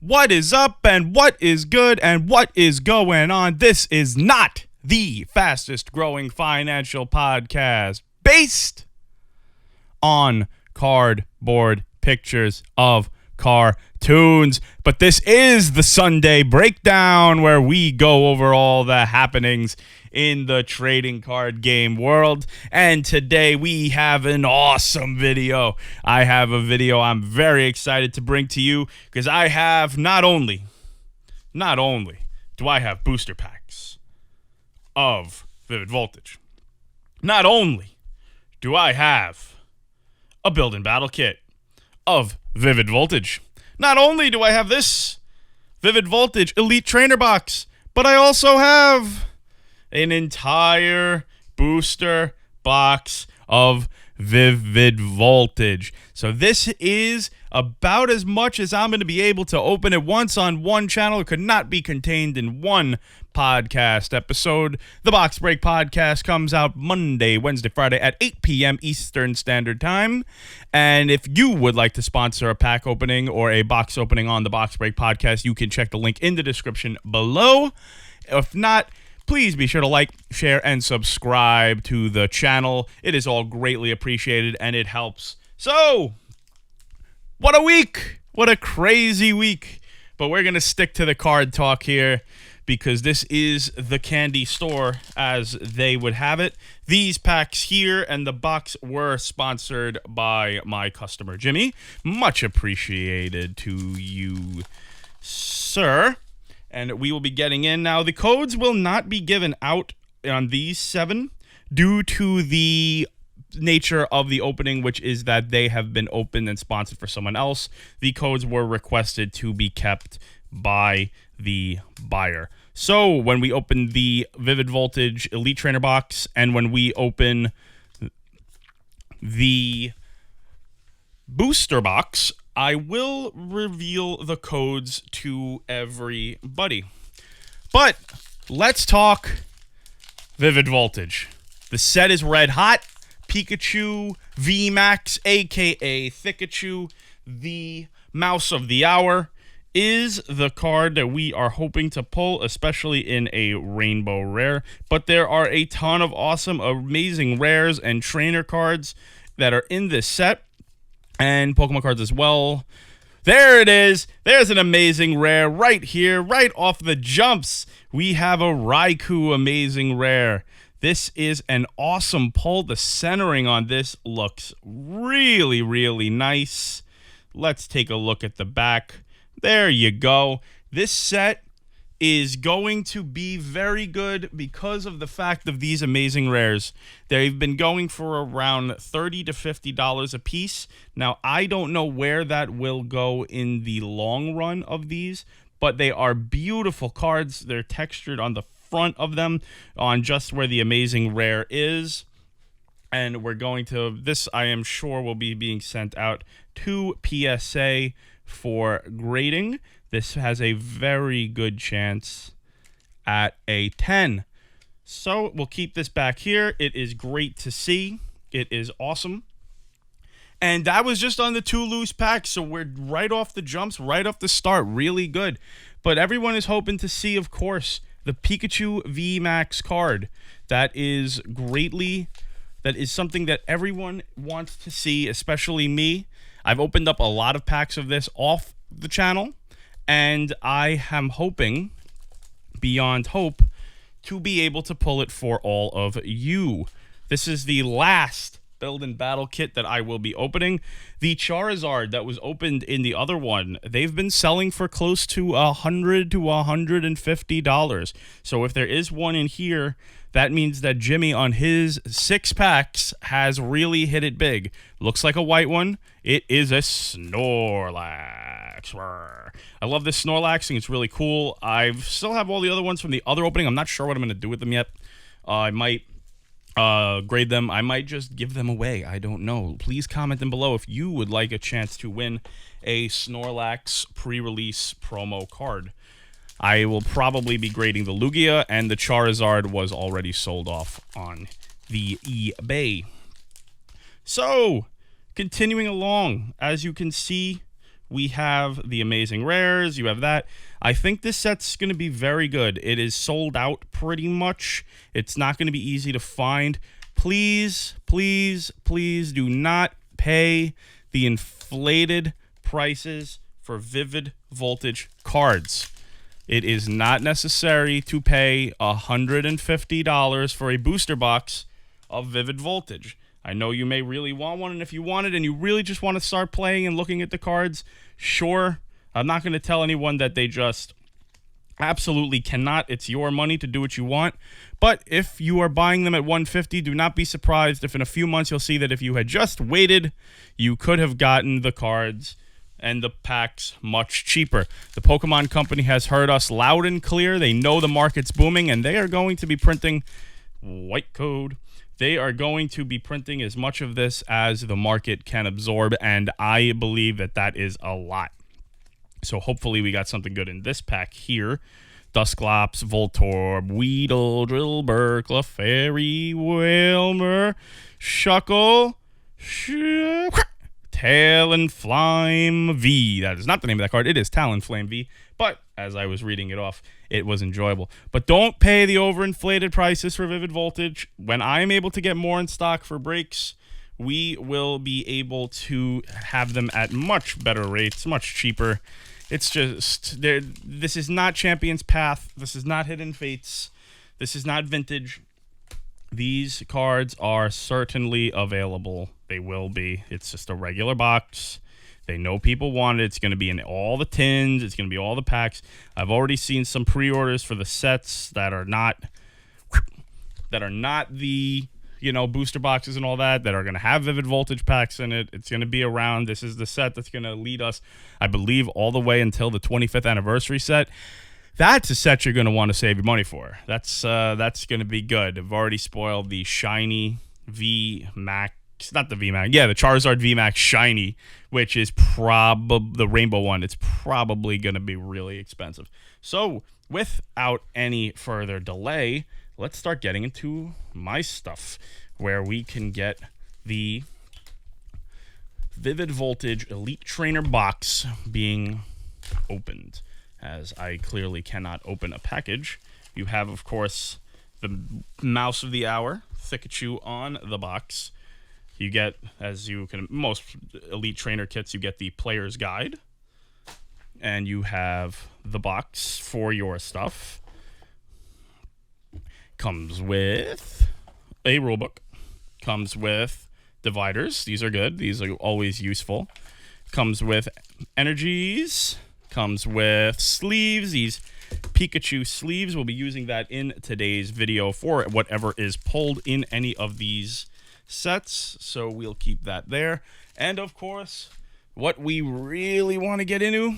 What is up and what is good and what is going on? This is not the fastest growing financial podcast based on cardboard pictures of cartoons, but this is the Sunday breakdown where we go over all the happenings in the trading card game world. And today we have an awesome video. I have a video I'm very excited to bring to you because I have not only do I have booster packs of Vivid Voltage, not only do I have a build and battle kit of Vivid Voltage, not only do I have this Vivid Voltage Elite Trainer Box, but I also have an entire booster box of Vivid Voltage. So this is about as much as I'm going to be able to open at once on one channel. It could not be contained in one podcast episode. The Box Break podcast comes out Monday, Wednesday, Friday at 8 p.m. Eastern Standard Time. And if you would like to sponsor a pack opening or a box opening on the Box Break podcast, you can check the link in the description below. If not, please be sure to like, share, and subscribe to the channel. It is all greatly appreciated, and it helps. So, what a week! What a crazy week! But we're going to stick to the card talk here because this is the candy store, as they would have it. These packs here and the box were sponsored by my customer, Jimmy. Much appreciated to you, sir. And we will be getting in. Now, the codes will not be given out on these 7 due to the nature of the opening, which is that they have been opened and sponsored for someone else. The codes were requested to be kept by the buyer. So when we open the Vivid Voltage Elite Trainer Box and when we open the booster box, I will reveal the codes to everybody. But let's talk Vivid Voltage. The set is red hot. PIKACHU VMAX, aka PIKACHU, the mouse of the hour, is the card that we are hoping to pull, especially in a rainbow rare. But there are a ton of awesome, amazing rares and trainer cards that are in this set, and Pokemon cards as well. There it is. There's an amazing rare right here, right off the jumps. We have a Raikou amazing rare. This is an awesome pull. The centering on this looks really, really nice. Let's take a look at the back. There you go. This set is going to be very good because of the fact of these amazing rares. They've been going for around $30 to $50 a piece. Now, I don't know where that will go in the long run of these, but they are beautiful cards. They're textured on the front of them, on just where the amazing rare is. And we're going to, this I am sure will be being sent out to PSA for grading. This has a very good chance at a 10. So we'll keep this back here. It is great to see. It is awesome. And that was just on the 2 loose packs. So we're right off the jumps, right off the start. Really good. But everyone is hoping to see, of course, the PIKACHU VMAX card. That is something that everyone wants to see, especially me. I've opened up a lot of packs of this off the channel, and I am hoping, beyond hope, to be able to pull it for all of you. This is the last build and battle kit that I will be opening. The Charizard that was opened in the other one, they've been selling for close to $100 to $150. So if there is one in here, that means that Jimmy on his 6 packs has really hit it big. Looks like a white one. It is a Snorlax. I love this Snorlax thing. It's really cool. I still have all the other ones from the other opening. I'm not sure what I'm going to do with them yet. I might grade them. I might just give them away. I don't know. Please comment them below if you would like a chance to win a Snorlax pre-release promo card. I will probably be grading the Lugia, and the Charizard was already sold off on the eBay. So, continuing along, as you can see, we have the amazing rares. You have that. I think this set's going to be very good. It is sold out pretty much. It's not going to be easy to find. Please, please, please do not pay the inflated prices for Vivid Voltage cards. It is not necessary to pay $150 for a booster box of Vivid Voltage. I know you may really want one, and if you want it and you really just want to start playing and looking at the cards, sure. I'm not going to tell anyone that they just absolutely cannot. It's your money to do what you want. But if you are buying them at $150, do not be surprised if in a few months you'll see that if you had just waited, you could have gotten the cards and the packs much cheaper. The Pokemon Company has heard us loud and clear. They know the market's booming, and they are going to be printing white code. They are going to be printing as much of this as the market can absorb, and I believe that that is a lot. So hopefully we got something good in this pack here. Dusclops, Voltorb, Weedle, Drillbur, Clefairy, Wailmer, Shuckle, Talonflame V. That is not the name of that card. It is Talonflame V. But as I was reading it off, it was enjoyable. But don't pay the overinflated prices for Vivid Voltage. When I'm able to get more in stock for breaks, we will be able to have them at much better rates, much cheaper. It's just, this is not Champion's Path. This is not Hidden Fates. This is not Vintage. These cards are certainly available. They will be. It's just a regular box. They know people want it. It's going to be in all the tins. It's going to be all the packs. I've already seen some pre-orders for the sets that are not the, booster boxes and all that are going to have Vivid Voltage packs in it. It's going to be around. This is the set that's going to lead us, I believe, all the way until the 25th anniversary set. That's a set you're going to want to save your money for. That's going to be good. I've already spoiled the shiny VMAX. Not the VMAX. Yeah, the Charizard VMAX shiny, which is probably the rainbow one. It's probably going to be really expensive. So, without any further delay, let's start getting into my stuff, where we can get the Vivid Voltage Elite Trainer box being opened. As I clearly cannot open a package. You have, of course, the Mouse of the Hour, PIKACHU, on the box. You get, as you can, most Elite Trainer kits, you get the player's guide. And you have the box for your stuff. Comes with a rulebook. Comes with dividers. These are good. These are always useful. Comes with energies. Comes with sleeves. These PIKACHU sleeves. We'll be using that in today's video for whatever is pulled in any of these sets. So we'll keep that there. And of course, what we really want to get into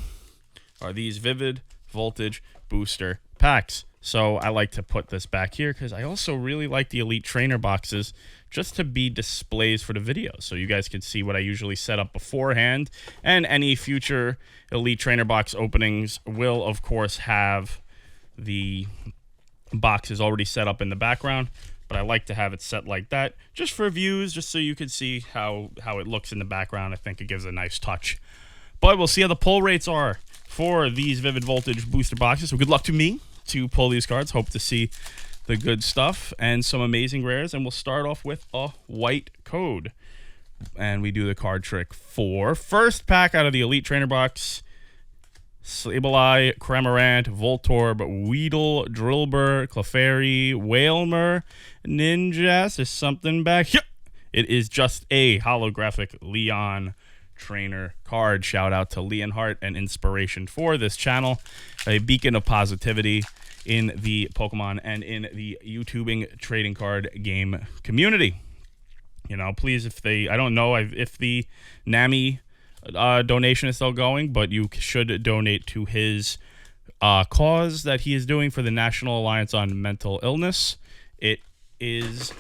are these Vivid Voltage booster packs. So I like to put this back here because I also really like the Elite Trainer boxes just to be displays for the video. So you guys can see what I usually set up beforehand. And any future Elite Trainer box openings will, of course, have the boxes already set up in the background. But I like to have it set like that just for views, just so you can see how it looks in the background. I think it gives a nice touch. But we'll see how the pull rates are for these Vivid Voltage booster boxes. So good luck to me to pull these cards. Hope to see the good stuff and some amazing rares. And we'll start off with a white code. And we do the card trick for first pack out of the Elite Trainer box. Sableye, Cramorant, Voltorb, Weedle, Drillbur, Clefairy, Wailmer, Ninjas. There's something back here. It is just a holographic Leon Trainer card. Shout out to Leonhardt, an inspiration for this channel, a beacon of positivity in the Pokemon and in the YouTubing trading card game community. Please, I don't know if the NAMI donation is still going, but you should donate to his cause that he is doing for the National Alliance on Mental Illness. It is,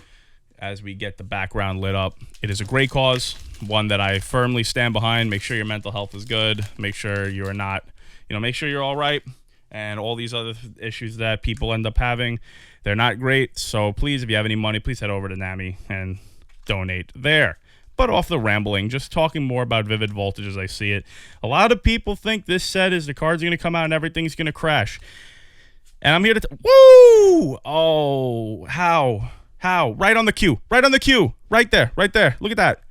as we get the background lit up, it is a great cause, one that I firmly stand behind. Make sure your mental health is good. Make sure you're not, make sure you're all right. And all these other issues that people end up having, they're not great. So please, if you have any money, please head over to NAMI and donate there. but off the rambling, just talking more about Vivid Voltage as I see it. A lot of people think this set is the cards are going to come out and everything's going to crash. And I'm here to... Woo! Oh, how? How? Right on the cue. Right on the cue. Right there. Right there. Look at that.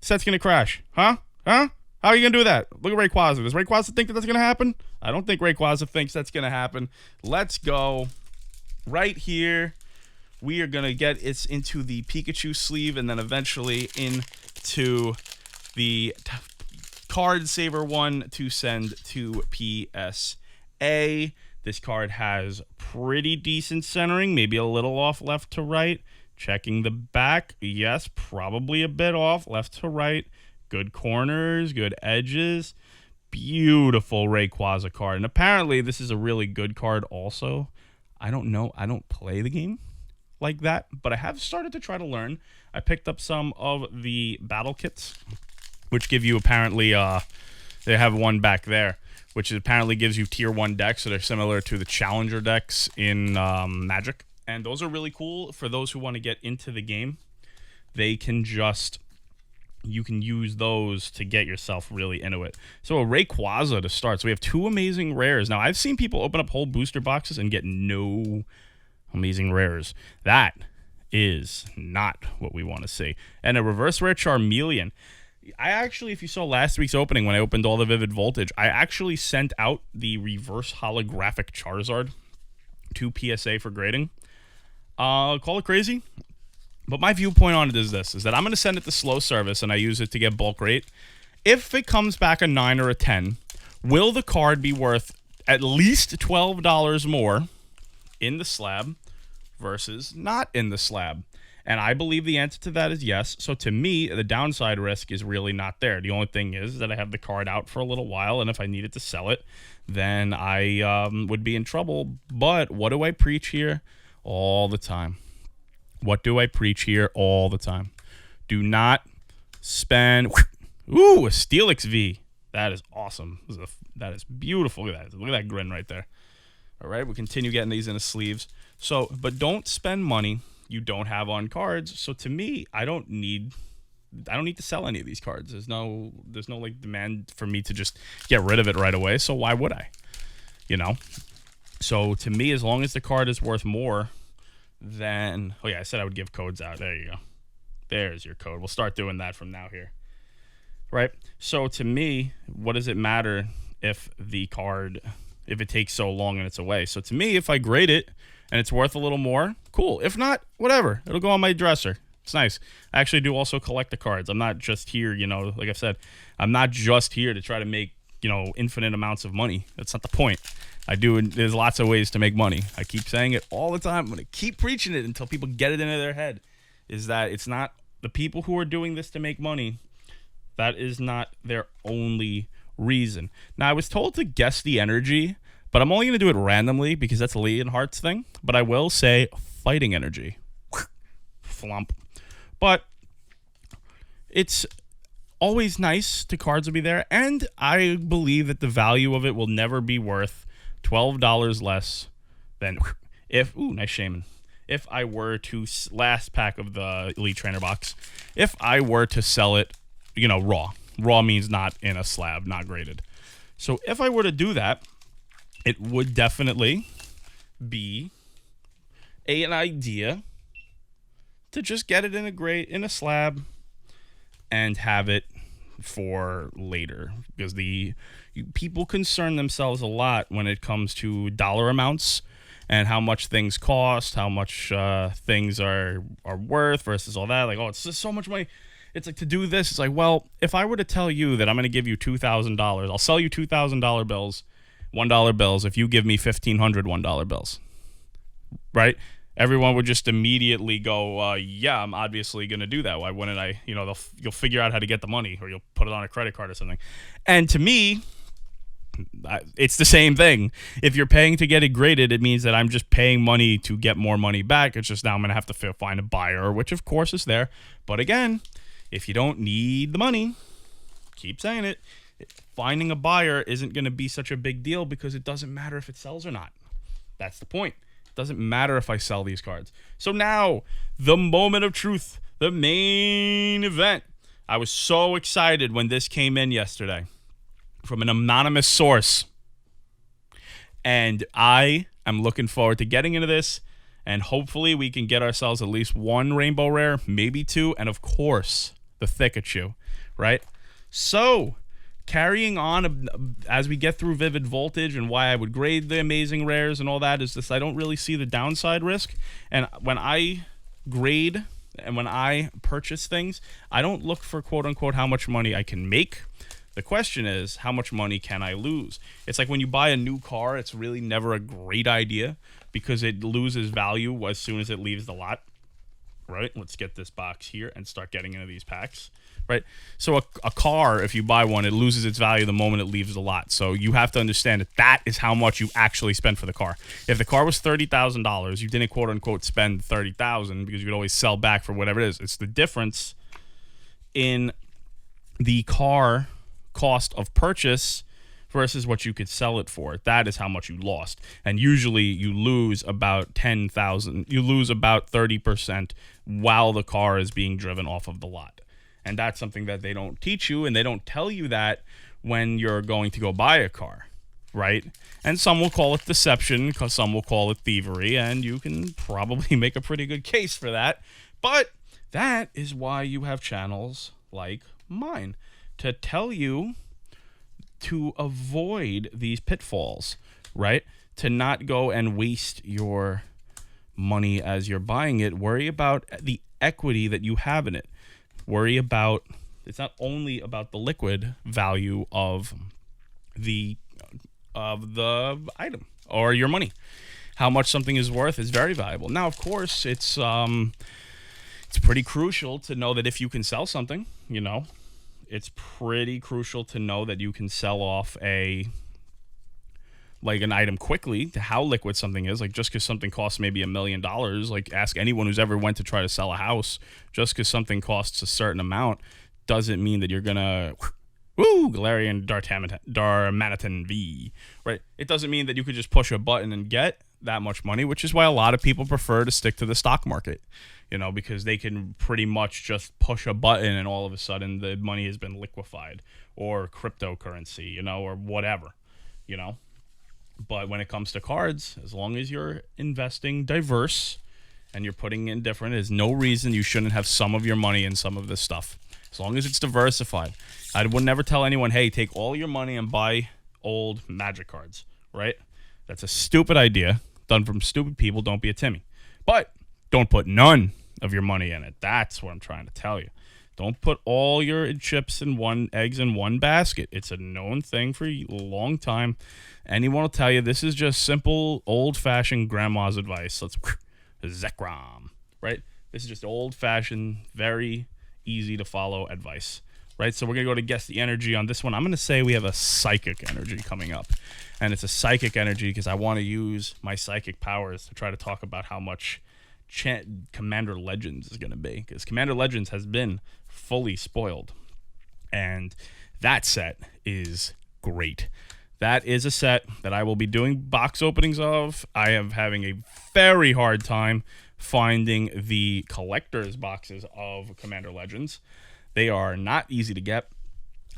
Set's going to crash. Huh? Huh? How are you going to do that? Look at Rayquaza. Does Rayquaza think that that's going to happen? I don't think Rayquaza thinks that's going to happen. Let's go. Right here, we are going to get it into the Pikachu sleeve and then eventually into the card saver one to send to PSA. This card has pretty decent centering, maybe a little off left to right. Checking the back, yes, probably a bit off left to right. Good corners, good edges. Beautiful Rayquaza card. And apparently this is a really good card also. I don't know. I don't play the game like that, but I have started to try to learn. I picked up some of the battle kits, which give you apparently, they have one back there, which apparently gives you tier 1 decks that are similar to the challenger decks in Magic. And those are really cool for those who want to get into the game. They can just... You can use those to get yourself really into it. So a Rayquaza to start. So we have 2 amazing rares. Now, I've seen people open up whole booster boxes and get no amazing rares. That is not what we want to see. And a reverse rare Charmeleon. I actually, if you saw last week's opening when I opened all the Vivid Voltage, I actually sent out the reverse holographic Charizard to PSA for grading. Call it crazy. But my viewpoint on it is this, is that I'm going to send it to slow service and I use it to get bulk rate. If it comes back a 9 or a 10, will the card be worth at least $12 more in the slab versus not in the slab? And I believe the answer to that is yes. So to me, the downside risk is really not there. The only thing is that I have the card out for a little while, and if I needed to sell it, then I would be in trouble. But what do I preach here all the time? What do I preach here all the time? Do not spend... Ooh, a Steelix V. That is awesome. That is beautiful. Look at that. Look at that grin right there. All right, we continue getting these in the sleeves. So, but don't spend money you don't have on cards. So to me, I don't need to sell any of these cards. There's no like demand for me to just get rid of it right away. So why would I? You know? So to me, as long as the card is worth more... Then, oh yeah, I said I would give codes out. There you go. There's your code. We'll start doing that from now here. Right? So to me, what does it matter if the card, if it takes so long and it's away? So to me, if I grade it and it's worth a little more, cool. If not, whatever. It'll go on my dresser. It's nice. I actually do also collect the cards. I'm not just here, you know, like I've said, I'm not just here to try to make, you know, infinite amounts of money. That's not the point. There's lots of ways to make money. I keep saying it all the time. I'm going to keep preaching it until people get it into their head, is that it's not the people who are doing this to make money. That is not their only reason. Now, I was told to guess the energy, but I'm only going to do it randomly because that's Leonhardt's thing. But I will say fighting energy. Flump. But it's always nice to cards will be there, and I believe that the value of it will never be worth $12 less than if... Ooh, nice shaman. If I were to... Last pack of the Elite Trainer box. If I were to sell it, you know, raw. Raw means not in a slab, not graded. So if I were to do that, it would definitely be an idea to just get it in a slab and have it for later, because people concern themselves a lot when it comes to dollar amounts and how much things cost, how much things are worth versus all that. Like, oh, it's just so much money. It's like, to do this, it's like, well, if I were to tell you that I'm going to give you $2,000, I'll sell you $2,000 bills, $1 bills, if you give me 1,500 $1 bills, right? Everyone would just immediately go, yeah, I'm obviously going to do that. Why wouldn't I? You know, you'll figure out how to get the money, or you'll put it on a credit card or something. And to me, it's the same thing. If you're paying to get it graded, it means that I'm just paying money to get more money back. It's just now I'm going to have to find a buyer, which of course is there. But again, if you don't need the money, keep saying it, finding a buyer isn't going to be such a big deal because it doesn't matter if it sells or not. That's the point. Doesn't matter if I sell these cards. So now, the moment of truth, the main event. I was so excited when this came in yesterday from an anonymous source. And I am looking forward to getting into this. And hopefully we can get ourselves at least one rainbow rare, maybe two. And of course, the PIKACHU, right? So, carrying on as we get through Vivid Voltage and why I would grade the amazing rares and all that is this: I don't really see the downside risk. And when I grade and when I purchase things, I don't look for quote unquote how much money I can make. The question is, how much money can I lose? It's like when you buy a new car, it's really never a great idea because it loses value as soon as it leaves the lot. Right? Let's get this box here and start getting into these packs. Right? So a car, if you buy one, it loses its value the moment it leaves the lot. So you have to understand that is how much you actually spend for the car. If the car was $30,000, you didn't quote unquote spend $30,000 because you could always sell back for whatever it is. It's the difference in the car cost of purchase versus what you could sell it for. That is how much you lost. And usually you lose about 10,000. You lose about 30% while the car is being driven off of the lot. And that's something that they don't teach you, and they don't tell you that when you're going to go buy a car, right? And some will call it deception, because some will call it thievery, and you can probably make a pretty good case for that. But that is why you have channels like mine, to tell you to avoid these pitfalls, right? To not go and waste your money as you're buying it. Worry about the equity that you have in it. Worry about, it's not only about the liquid value of the item or your money. How much something is worth is very valuable. Now, of course, it's pretty crucial to know that if you can sell something, you know, it's pretty crucial to know that you can sell off an item quickly, to how liquid something is. Like, just because something costs maybe $1 million, like ask anyone who's ever went to try to sell a house. Just because something costs a certain amount doesn't mean that you're gonna Galarian Darmanitan V, right? It doesn't mean that you could just push a button and get that much money, which is why a lot of people prefer to stick to the stock market, you know, because they can pretty much just push a button and all of a sudden the money has been liquefied, or cryptocurrency, you know, or whatever, you know. But when it comes to cards, as long as you're investing diverse and you're putting in different, there's no reason you shouldn't have some of your money in some of this stuff. As long as it's diversified. I would never tell anyone, hey, take all your money and buy old Magic cards, right? That's a stupid idea done from stupid people. Don't be a Timmy. But don't put none of your money in it. That's what I'm trying to tell you. Don't put all your eggs in one basket. It's a known thing for a long time. Anyone will tell you this is just simple, old-fashioned grandma's advice. Let's Zekrom, right? This is just old-fashioned, very easy-to-follow advice, right? So we're going to go to guess the energy on this one. I'm going to say we have a psychic energy coming up. And it's a psychic energy because I want to use my psychic powers to try to talk about how much Commander Legends is going to be. Because Commander Legends has been fully spoiled. And that set is great. That is a set that I will be doing box openings of. I am having a very hard time finding the collector's boxes of Commander Legends. They are not easy to get.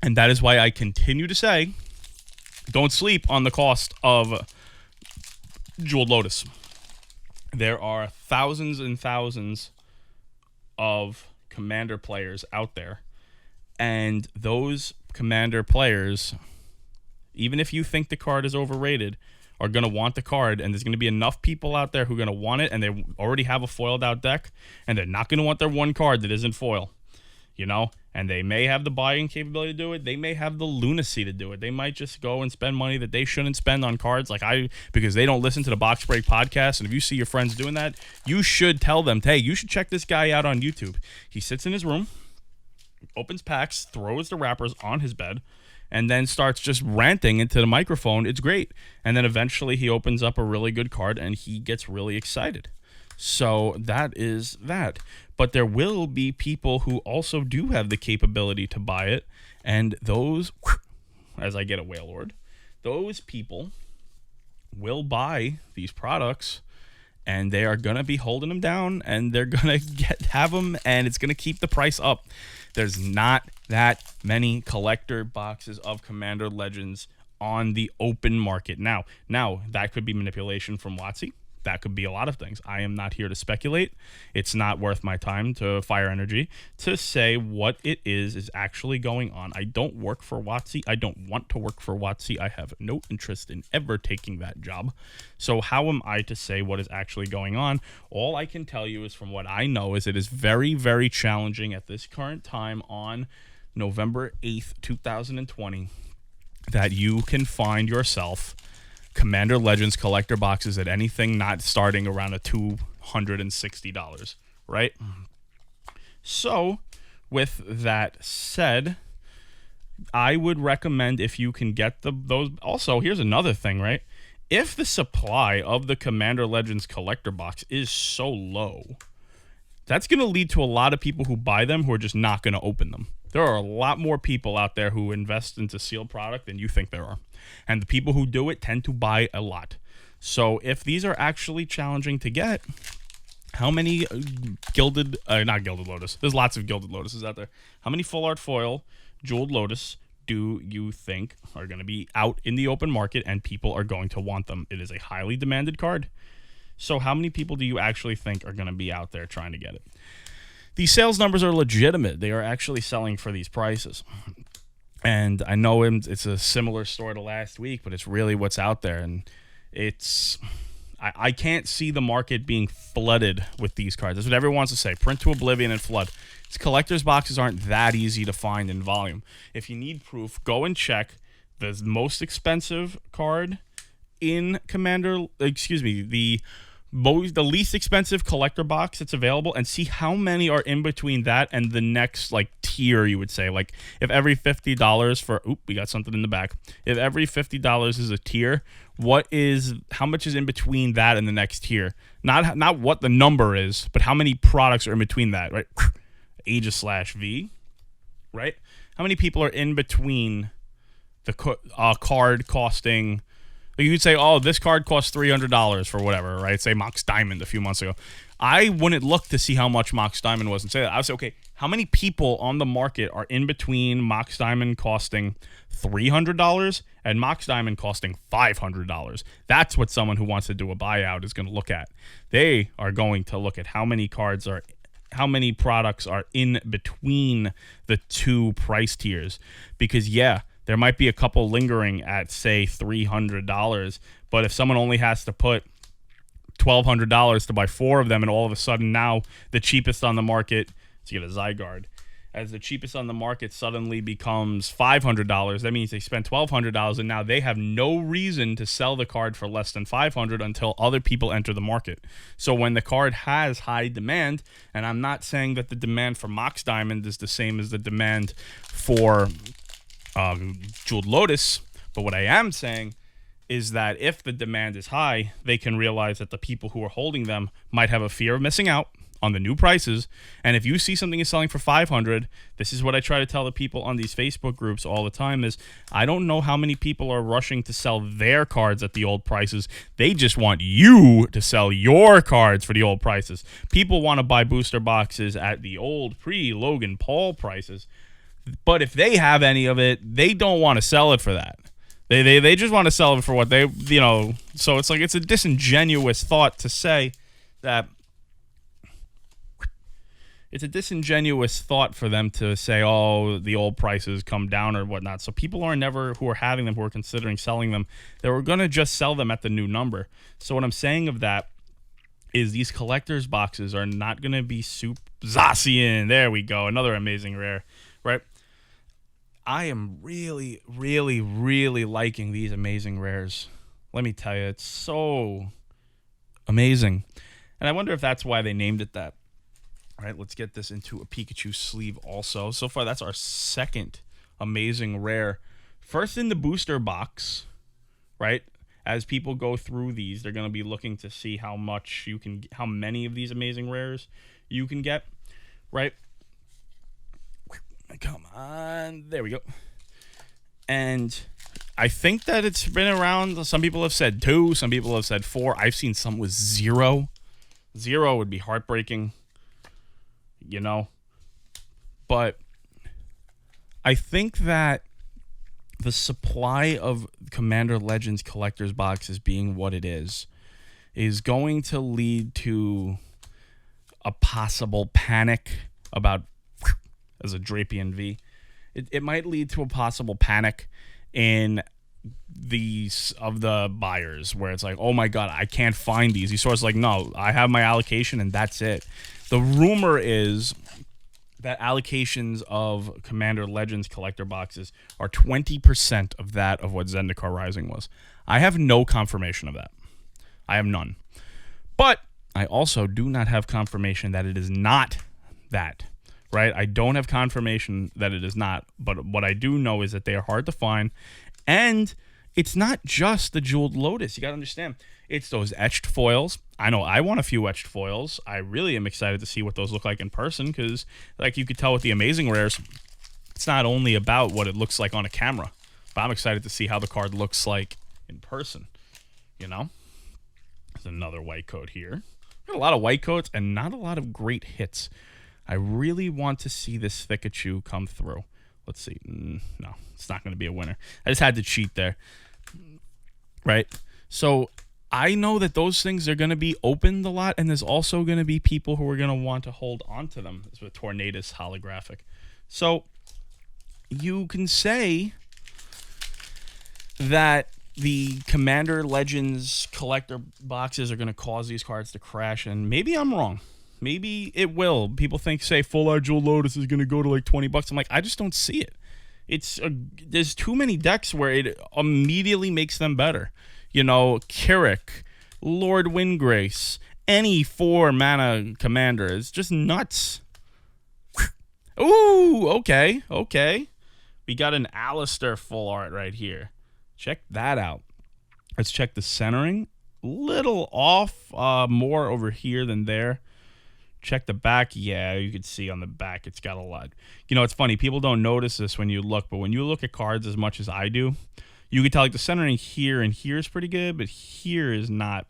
And that is why I continue to say, don't sleep on the cost of Jeweled Lotus. There are thousands and thousands of Commander players out there. And those Commander players, even if you think the card is overrated, are going to want the card, and there's going to be enough people out there who are going to want it, and they already have a foiled out deck, and they're not going to want their one card that isn't foil, you know? And they may have the buying capability to do it. They may have the lunacy to do it. They might just go and spend money that they shouldn't spend on cards, because they don't listen to the Box Break podcast. And if you see your friends doing that, you should tell them, hey, you should check this guy out on YouTube. He sits in his room, opens packs, throws the wrappers on his bed, and then starts just ranting into the microphone. It's great. And then eventually he opens up a really good card and he gets really excited. So that is that. But there will be people who also do have the capability to buy it. And those, as I get a Wailord, those people will buy these products and they are going to be holding them down, and they're going to have them, and it's going to keep the price up. There's not that many collector boxes of Commander Legends on the open market now. That could be manipulation from WotC. That could be a lot of things. I am not here to speculate. It's not worth my time to fire energy to say what it is actually going on. I don't work for WotC. I don't want to work for WotC. I have no interest in ever taking that job. So how am I to say what is actually going on? All I can tell you is from what I know is it is very, very challenging at this current time on November 8th, 2020, that you can find yourself Commander Legends collector boxes at anything not starting around a $260, right? So, with that said, I would recommend if you can get those. Also, here's another thing, right? If the supply of the Commander Legends collector box is so low, that's going to lead to a lot of people who buy them who are just not going to open them. There are a lot more people out there who invest into sealed product than you think there are. And the people who do it tend to buy a lot. So if these are actually challenging to get, how many not Gilded Lotus, there's lots of Gilded Lotuses out there. How many full art foil Jeweled Lotus do you think are going to be out in the open market and people are going to want them? It is a highly demanded card. So how many people do you actually think are going to be out there trying to get it? These sales numbers are legitimate. They are actually selling for these prices. And I know it's a similar story to last week, but it's really what's out there. And I can't see the market being flooded with these cards. That's what everyone wants to say. Print to oblivion and flood. These collector's boxes aren't that easy to find in volume. If you need proof, go and check the most expensive card in Commander, the least expensive collector box that's available, and see how many are in between that and the next tier, you would say. Like if every $50 for we got something in the back. If every $50 is a tier, how much is in between that and the next tier? Not what the number is, but how many products are in between that, right? Aegis/V, right? How many people are in between the card costing? You could say, oh, this card costs $300 for whatever, right? Say Mox Diamond a few months ago. I wouldn't look to see how much Mox Diamond was and say that. I would say, okay, how many people on the market are in between Mox Diamond costing $300 and Mox Diamond costing $500? That's what someone who wants to do a buyout is going to look at. They are going to look at how many products are in between the two price tiers. Because, yeah, there might be a couple lingering at, say, $300, but if someone only has to put $1,200 to buy 4 of them, and all of a sudden now the cheapest on the market, let's get a Zygarde, as the cheapest on the market suddenly becomes $500, that means they spent $1,200, and now they have no reason to sell the card for less than $500 until other people enter the market. So when the card has high demand, and I'm not saying that the demand for Mox Diamond is the same as the demand for Jeweled Lotus, but what I am saying is that if the demand is high, they can realize that the people who are holding them might have a fear of missing out on the new prices. And if you see something is selling for $500, this is what I try to tell the people on these Facebook groups all the time is, I don't know how many people are rushing to sell their cards at the old prices. They just want you to sell your cards for the old prices. People want to buy booster boxes at the old pre-Logan Paul prices. But if they have any of it, they don't want to sell it for that. They just want to sell it for what they, so it's it's a disingenuous thought to say that. It's a disingenuous thought for them to say, oh, the old prices come down or whatnot. So people who are having them, who are considering selling them, they were going to just sell them at the new number. So what I'm saying of that is these collector's boxes are not going to be Zacian. There we go. Another amazing rare, right? I am really, really, really liking these amazing rares. Let me tell you, it's so amazing. And I wonder if that's why they named it that. All right, let's get this into a Pikachu sleeve also. So far, that's our second amazing rare. First in the booster box, right? As people go through these, they're going to be looking to see how many of these amazing rares you can get, right? Come on. There we go. And I think that it's been around. Some people have said 2. Some people have said 4. I've seen some with 0. 0 would be heartbreaking, you know. But I think that the supply of Commander Legends collector's boxes being what it is going to lead to a possible panic about, as a Drapian V, it might lead to a possible panic in the buyers, where it's like, oh my god, I can't find these. These stores like, no, I have my allocation and that's it. The rumor is that allocations of Commander Legends collector boxes are 20% of that of what Zendikar Rising was. I have no confirmation of that. I have none. But I also do not have confirmation that it is not that, right? I don't have confirmation that it is not, but what I do know is that they are hard to find, and it's not just the Jeweled Lotus. You got to understand, it's those etched foils. I know I want a few etched foils. I really am excited to see what those look like in person, because like you could tell with the Amazing Rares, it's not only about what it looks like on a camera, but I'm excited to see how the card looks like in person, you know? There's another white coat here. Got a lot of white coats and not a lot of great hits. I really want to see this PIKACHU come through. Let's see. No, it's not going to be a winner. I just had to cheat there. Right? So I know that those things are going to be opened a lot, and there's also going to be people who are going to want to hold on to them. It's with Tornadus holographic. So you can say that the Commander Legends collector boxes are going to cause these cards to crash, and maybe I'm wrong. Maybe it will. People say Full Art Jewel Lotus is going to go to like $20. I'm like, I just don't see it. There's too many decks where it immediately makes them better. You know, Kirik, Lord Windgrace, any 4-mana commander is just nuts. Ooh, okay. We got an Alistair full art right here. Check that out. Let's check the centering. Little off, more over here than there. Check the back. Yeah, you can see on the back it's got a lot. You know, it's funny. People don't notice this when you look, but when you look at cards as much as I do, you can tell like the centering here and here is pretty good, but here is not.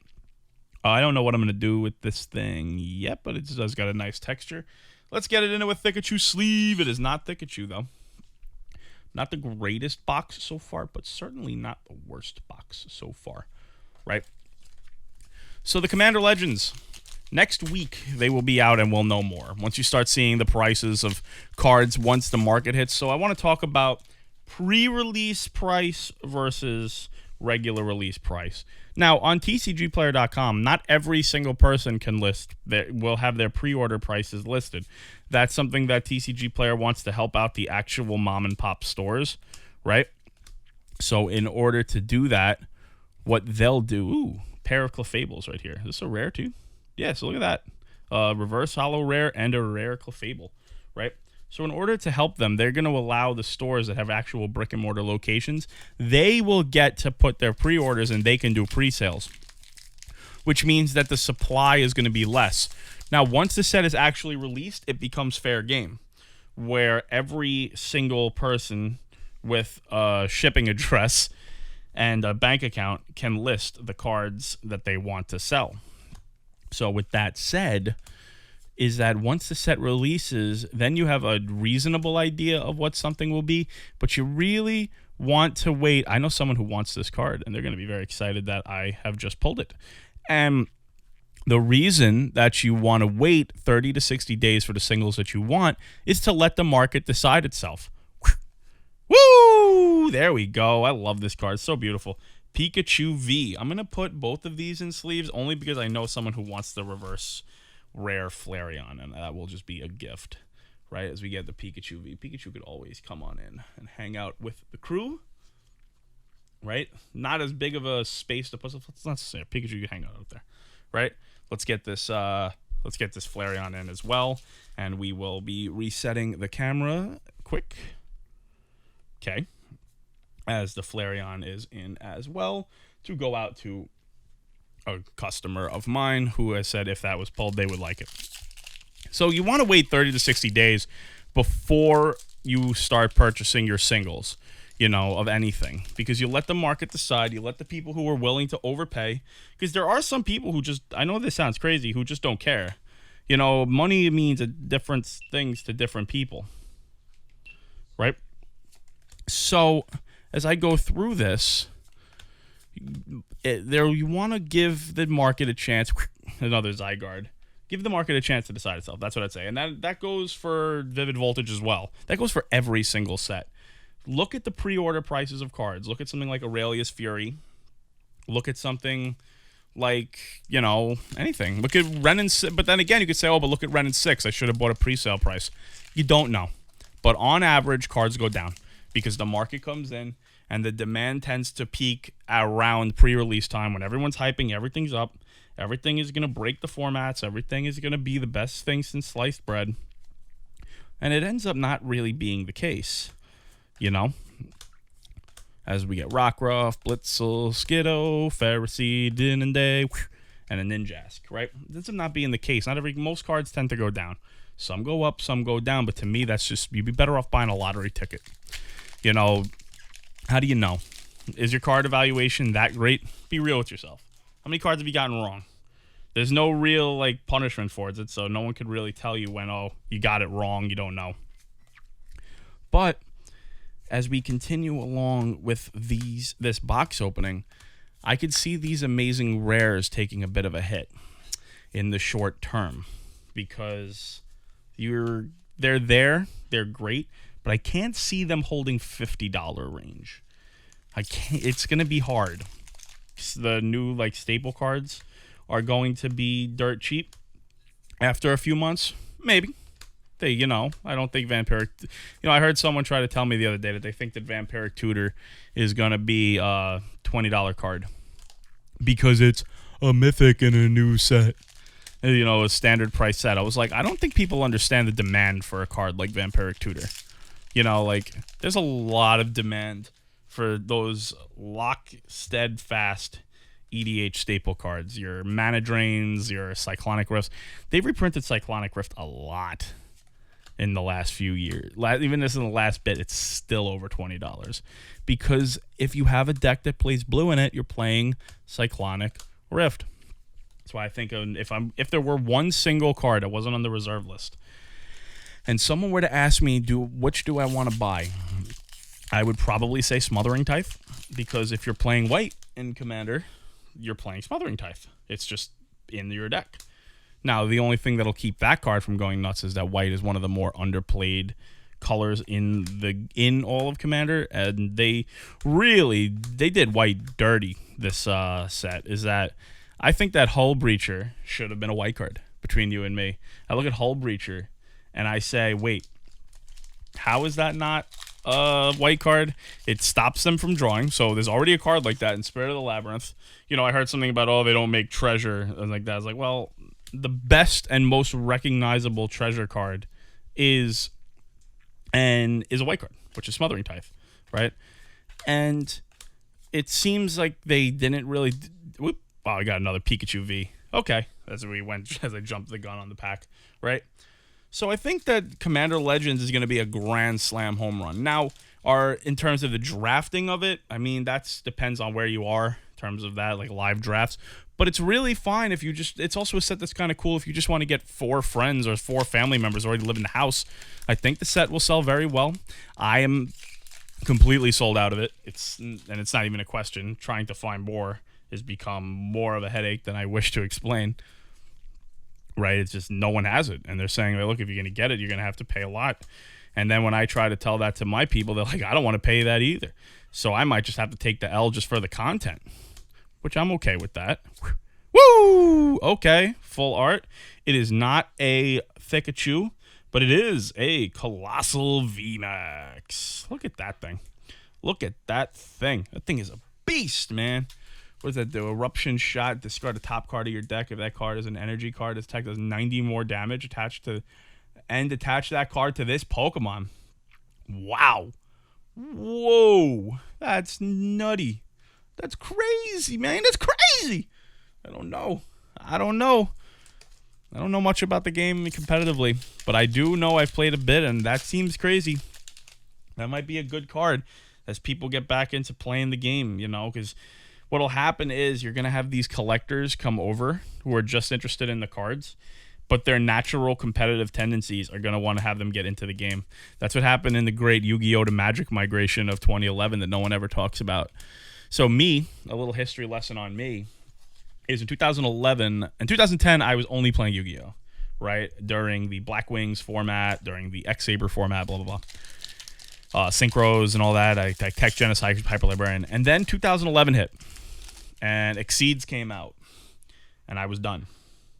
I don't know what I'm going to do with this thing yet, but it does got a nice texture. Let's get it into a PIKACHU sleeve. It is not PIKACHU, though. Not the greatest box so far, but certainly not the worst box so far, right? So the Commander Legends, next week they will be out and we'll know more. Once you start seeing the prices of cards once the market hits. So I want to talk about pre-release price versus regular release price. Now, on TCGplayer.com, not every single person will have their pre-order prices listed. That's something that TCG Player wants to help out the actual mom-and-pop stores, right? So in order to do that, what they'll do... Ooh, pair of Clefables right here. Is this a rare, too? Yeah, so look at that. Reverse holo rare and a rare Clefable, right? So in order to help them, they're going to allow the stores that have actual brick-and-mortar locations, they will get to put their pre-orders and they can do pre-sales, which means that the supply is going to be less. Now, once the set is actually released, it becomes fair game, where every single person with a shipping address and a bank account can list the cards that they want to sell. So with that said, is that once the set releases, then you have a reasonable idea of what something will be, but you really want to wait. I know someone who wants this card, and they're going to be very excited that I have just pulled it. And the reason that you want to wait 30 to 60 days for the singles that you want is to let the market decide itself. Woo! There we go. I love this card. It's so beautiful. PIKACHU V. I'm going to put both of these in sleeves only because I know someone who wants the reverse rare Flareon, and that will just be a gift, right? As we get the PIKACHU V. PIKACHU could always come on in and hang out with the crew, right? Not as big of a space to put. Let's say PIKACHU could hang out there, right? Let's get this Flareon in as well, and we will be resetting the camera quick. Okay, as the Flareon is in as well, to go out to a customer of mine who has said if that was pulled, they would like it. So you want to wait 30 to 60 days before you start purchasing your singles. of anything, because you let the market decide. You let the people who are willing to overpay, because there are some people who just, I know this sounds crazy, who just don't care. Money means different things to different people, right? So as I go through this, you want to give the market a chance. Another Zygarde. Give the market a chance to decide itself. That's what I'd say. And that goes for Vivid Voltage as well. That goes for every single set. Look at the pre-order prices of cards. Look at something like Aurelius Fury. Look at something like, anything. Look at Ren and 6. But then again, you could say, but look at Ren and 6. I should have bought a pre-sale price. You don't know. But on average, cards go down because the market comes in and the demand tends to peak around pre-release time when everyone's hyping, everything's up. Everything is going to break the formats. Everything is going to be the best thing since sliced bread. And it ends up not really being the case. As we get Rockruff, Blitzel, Skiddo, Pharisee, Din and Day, and a Ninjask, right? This is not being the case. Most cards tend to go down. Some go up, some go down, but to me, that's just, you'd be better off buying a lottery ticket. How do you know? Is your card evaluation that great? Be real with yourself. How many cards have you gotten wrong? There's no real, punishment for it, so no one could really tell you when, you got it wrong, you don't know. But as we continue along with this box opening, I could see these amazing rares taking a bit of a hit in the short term because they're great, but I can't see them holding $50 range. It's going to be hard. The new staple cards are going to be dirt cheap after a few months, maybe. I don't think Vampiric... I heard someone try to tell me the other day that they think that Vampiric Tutor is going to be a $20 card because it's a mythic in a new set. A standard price set. I was like, I don't think people understand the demand for a card like Vampiric Tutor. There's a lot of demand for those lock steadfast EDH staple cards. Your Mana Drains, your Cyclonic Rifts. They've reprinted Cyclonic Rift a lot in the last few years. Even this in the last bit, it's still over $20. Because if you have a deck that plays blue in it, you're playing Cyclonic Rift. That's why I think if there were one single card that wasn't on the reserve list, and someone were to ask me, which do I want to buy? I would probably say Smothering Tithe, because if you're playing white in Commander, you're playing Smothering Tithe. It's just in your deck. Now, the only thing that'll keep that card from going nuts is that white is one of the more underplayed colors in all of Commander, and they did white dirty this set. Is that I think that Hull Breacher should have been a white card between you and me. I look at Hull Breacher and I say, wait, how is that not a white card? It stops them from drawing. So there's already a card like that in Spirit of the Labyrinth. I heard something about, they don't make treasure and like that. I was like, well, the best and most recognizable treasure card is a white card, which is Smothering Tithe, right? And it seems like they didn't really... Whoop, wow, I got another Pikachu V. Okay, as I jumped the gun on the pack, right? So I think that Commander Legends is going to be a grand slam home run. Now, in terms of the drafting of it, that depends on where you are in terms of that, live drafts. But it's really fine if it's also a set that's kind of cool if you just want to get 4 friends or 4 family members already live in the house. I think the set will sell very well. I am completely sold out of it. It's not even a question. Trying to find more has become more of a headache than I wish to explain. Right? It's just no one has it. And they're saying, look, if you're going to get it, you're going to have to pay a lot. And then when I try to tell that to my people, they're like, I don't want to pay that either. So I might just have to take the L just for the content, which I'm okay with that. Woo! Okay, full art. It is not a PIKACHU, but it is a Colossal VMAX. Look at that thing. Look at that thing. That thing is a beast, man. What does that do? Eruption Shot. Discard the top card of your deck. If that card is an energy card, this attack does 90 more damage. Attach that card to this Pokemon. Wow. Whoa. That's nutty. That's crazy, man. That's crazy. I don't know much about the game competitively, but I do know I've played a bit, and that seems crazy. That might be a good card. as people get back into playing the game, you know, because what'll happen is you're going to have these collectors come over who are just interested in the cards, but their natural competitive tendencies are going to want to have them get into the game. That's what happened in the great Yu-Gi-Oh! To Magic migration of 2011 that no one ever talks about. So me, a little history lesson on me, is in 2011, in 2010, I was only playing Yu-Gi-Oh! Right? During the Black Wings format, during the X-Saber format, blah, blah, blah. Synchros and all that. I tech Genocide, Hyper Librarian. And then 2011 hit, and Exceeds came out, and I was done.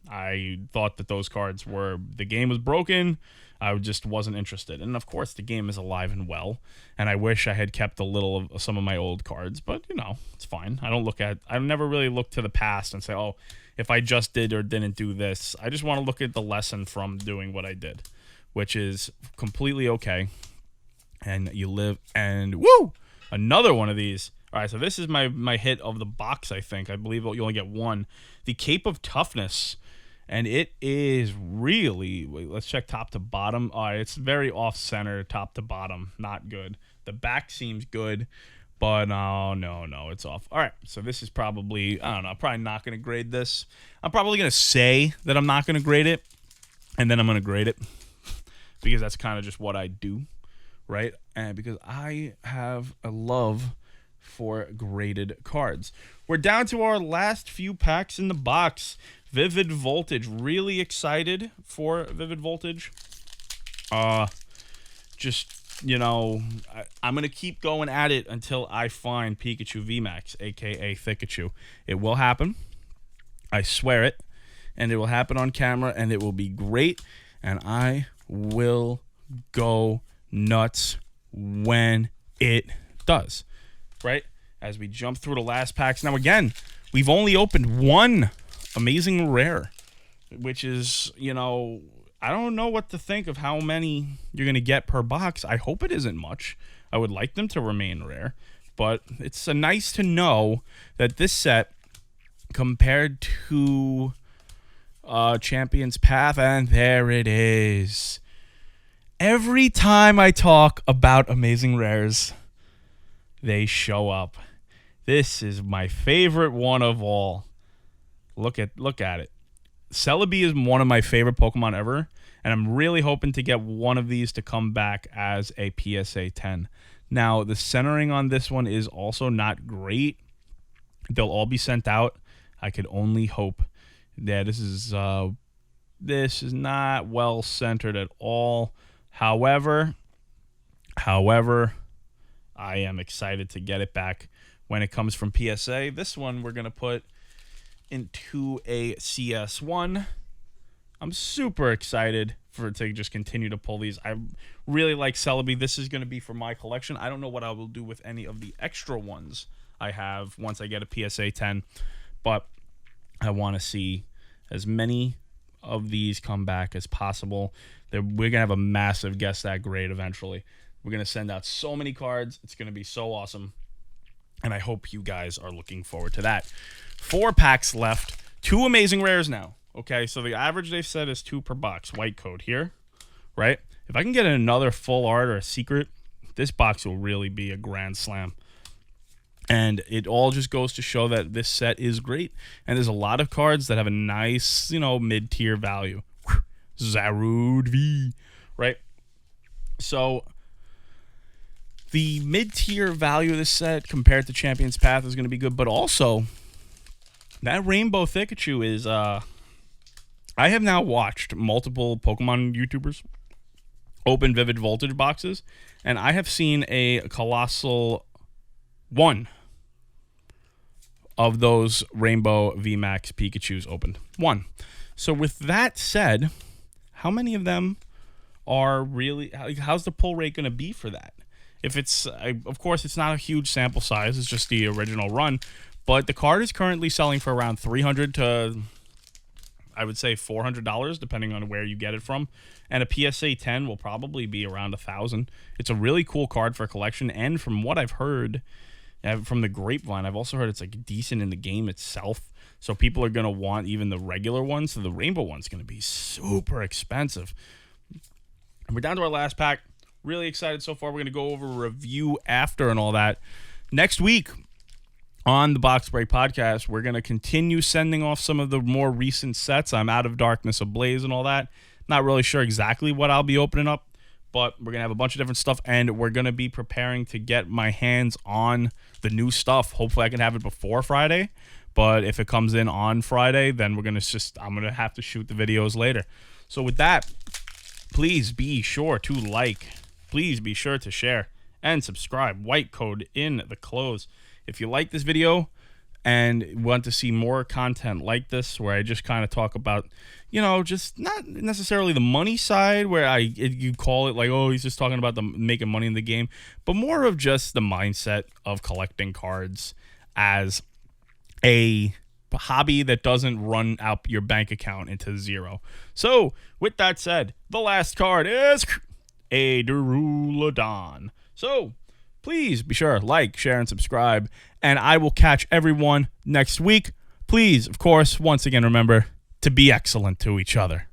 I thought that those cards were, the game was broken. I just wasn't interested. And of course, the game is alive and well, and I wish I had kept a little of some of my old cards, but you know, it's fine. I never really look to the past and say, oh, if I just did or didn't do this. I just want to look at the lesson from doing what I did, which is completely okay. And you live, and woo, another one of these. All right, so this is my hit of the box, I think. I believe you only get one. The Cape of Toughness. And it is really, wait, let's check top to bottom. It's very off-center, top to bottom. Not good. The back seems good, but no, it's off. All right, so this is probably, I don't know, I'm probably not going to grade this. I'm probably going to say that I'm not going to grade it, and then I'm going to grade it, because that's kind of just what I do, right? And because I have a love for graded cards. We're down to our last few packs in the box. Vivid Voltage. Really excited for Vivid Voltage. Just, you know, I'm going to keep going at it until I find Pikachu VMAX, a.k.a. PIKACHU. It will happen. I swear it. And it will happen on camera, and it will be great. And I will go nuts when it does. Right? As we jump through the last packs. Now, again, we've only opened one Amazing Rare, which is, you know, I don't know what to think of how many you're going to get per box. I hope it isn't much. I would like them to remain rare, but it's nice to know that this set, compared to Champion's Path, and there it is. Every time I talk about Amazing Rares, they show up. This is my favorite one of all. Look at it. Celebi is one of my favorite Pokemon ever, and I'm really hoping to get one of these to come back as a PSA 10. Now, the centering on this one is also not great. They'll all be sent out. I could only hope. Yeah, this is not well centered at all. However, I am excited to get it back when it comes from PSA. This one we're going to put into a CS1. I'm super excited to just continue to pull these. I really like Celebi. This is going to be for my collection. I don't know what I will do with any of the extra ones I have once I get a PSA 10, but I want to see as many of these come back as possible. We're going to have a massive Guess That grade eventually. We're going to send out so many cards. It's going to be so awesome. And I hope you guys are looking forward to that. 4 packs left. 2 Amazing Rares now. Okay, so the average they've said is 2 per box. White code here, right? If I can get another full art or a secret, this box will really be a grand slam. And it all just goes to show that this set is great. And there's a lot of cards that have a nice, you know, mid-tier value. Zarude V, right? So the mid-tier value of this set compared to Champion's Path is going to be good, but also that Rainbow Pikachu is, I have now watched multiple Pokemon YouTubers open Vivid Voltage boxes, and I have seen a colossal one of those Rainbow VMAX Pikachus opened. One. So with that said, how many of them are really, how's the pull rate going to be for that? If it's, of course, it's not a huge sample size. It's just the original run. But the card is currently selling for around $300 to, I would say, $400, depending on where you get it from. And a PSA 10 will probably be around $1,000. It's a really cool card for a collection. And from what I've heard from the grapevine, I've also heard it's like decent in the game itself. So people are going to want even the regular ones. So the rainbow one's going to be super expensive. And we're down to our last pack. Really excited so far. We're going to go over a review after and all that. Next week on the Box Break podcast, we're going to continue sending off some of the more recent sets. I'm Out of Darkness Ablaze and all that. Not really sure exactly what I'll be opening up, but we're going to have a bunch of different stuff, and we're going to be preparing to get my hands on the new stuff. Hopefully I can have it before Friday, but if it comes in on Friday, then I'm going to have to shoot the videos later. So with that, please be sure to like, please be sure to share, and subscribe. White code in the close. If you like this video and want to see more content like this, where I just kind of talk about, just not necessarily the money side, where you call it like, oh, he's just talking about making money in the game, but more of just the mindset of collecting cards as a hobby that doesn't run out your bank account into zero. So, with that said, the last card is a Durulodon. So, please be sure, like, share, and subscribe, and I will catch everyone next week. Please, of course, once again, remember to be excellent to each other.